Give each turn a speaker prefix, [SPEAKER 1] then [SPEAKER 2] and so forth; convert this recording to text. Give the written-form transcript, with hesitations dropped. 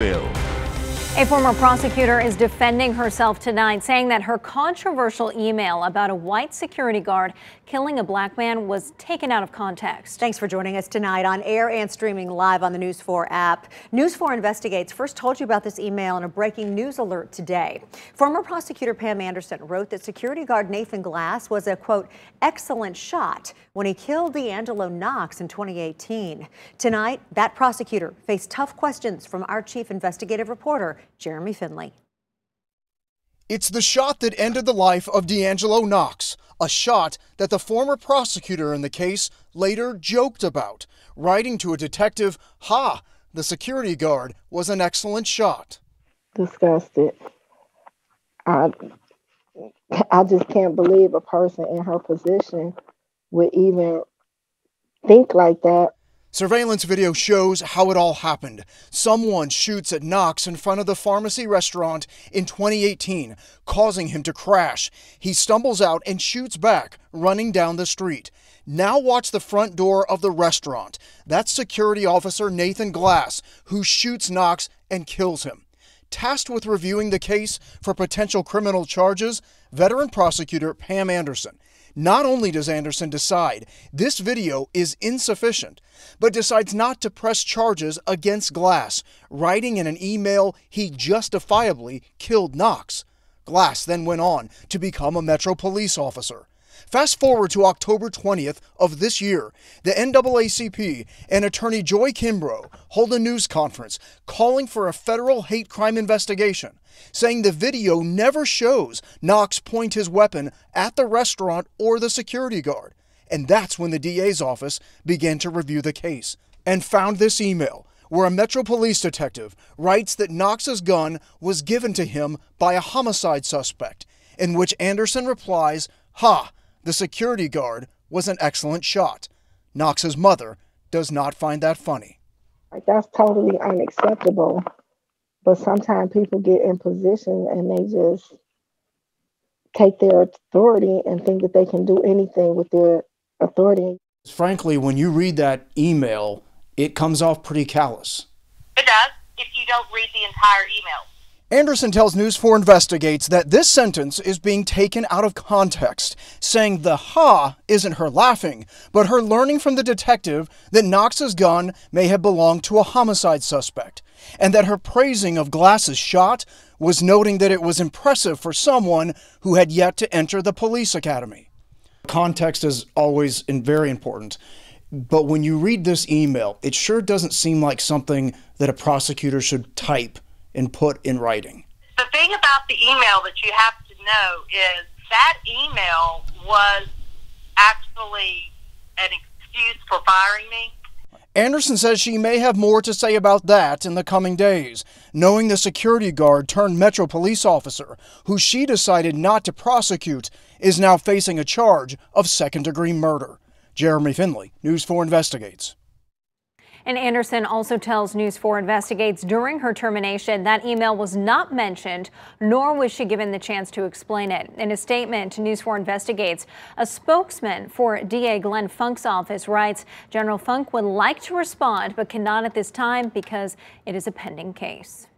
[SPEAKER 1] A former prosecutor is defending herself tonight, saying that her controversial email about a white security guard killing a black man was taken out of context.
[SPEAKER 2] Thanks for joining us tonight on air and streaming live on the News 4 app. News 4 Investigates first told you about this email in a breaking news alert today. Former prosecutor Pam Anderson wrote that security guard Nathan Glass was a, quote, excellent shot when he killed D'Angelo Knox in 2018. Tonight, that prosecutor faced tough questions from our chief investigative reporter, Jeremy Finley.
[SPEAKER 3] It's the shot that ended the life of D'Angelo Knox, a shot that the former prosecutor in the case later joked about, writing to a detective, the security guard was an excellent shot.
[SPEAKER 4] Disgusted. I just can't believe a person in her position would even think like that.
[SPEAKER 3] Surveillance video shows how it all happened. Someone shoots at Knox in front of the pharmacy restaurant in 2018, causing him to crash. He stumbles out and shoots back, running down the street. Now watch the front door of the restaurant. That's security officer Nathan Glass, who shoots Knox and kills him. Tasked with reviewing the case for potential criminal charges, veteran prosecutor Pam Anderson. Not only does Anderson decide this video is insufficient, but decides not to press charges against Glass, writing in an email he justifiably killed Knox. Glass then went on to become a Metro police officer. Fast forward to October 20th of this year, the NAACP and attorney Joy Kimbrough hold a news conference calling for a federal hate crime investigation, saying the video never shows Knox point his weapon at the restaurant or the security guard. And that's when the DA's office began to review the case and found this email where a Metro police detective writes that Knox's gun was given to him by a homicide suspect, in which Anderson replies, the security guard was an excellent shot. Knox's mother does not find that funny.
[SPEAKER 4] That's totally unacceptable. But sometimes people get in position and they just take their authority and think that they can do anything with their authority.
[SPEAKER 3] Frankly, when you read that email, it comes off pretty callous.
[SPEAKER 5] It does, if you don't read the entire email.
[SPEAKER 3] Anderson tells News 4 Investigates that this sentence is being taken out of context, saying the isn't her laughing, but her learning from the detective that Knox's gun may have belonged to a homicide suspect, and that her praising of Glass's shot was noting that it was impressive for someone who had yet to enter the police academy. Context is always very important, but when you read this email, it sure doesn't seem like something that a prosecutor should type and put in writing.
[SPEAKER 5] The thing about the email that you have to know is that email was actually an excuse for firing me.
[SPEAKER 3] Anderson says she may have more to say about that in the coming days, knowing the security guard turned Metro police officer, who she decided not to prosecute, is now facing a charge of second-degree murder. Jeremy Finley, News 4 Investigates.
[SPEAKER 1] And Anderson also tells News 4 Investigates during her termination that email was not mentioned, nor was she given the chance to explain it. In a statement to News 4 Investigates, a spokesman for DA Glenn Funk's office writes, General Funk would like to respond but cannot at this time because it is a pending case.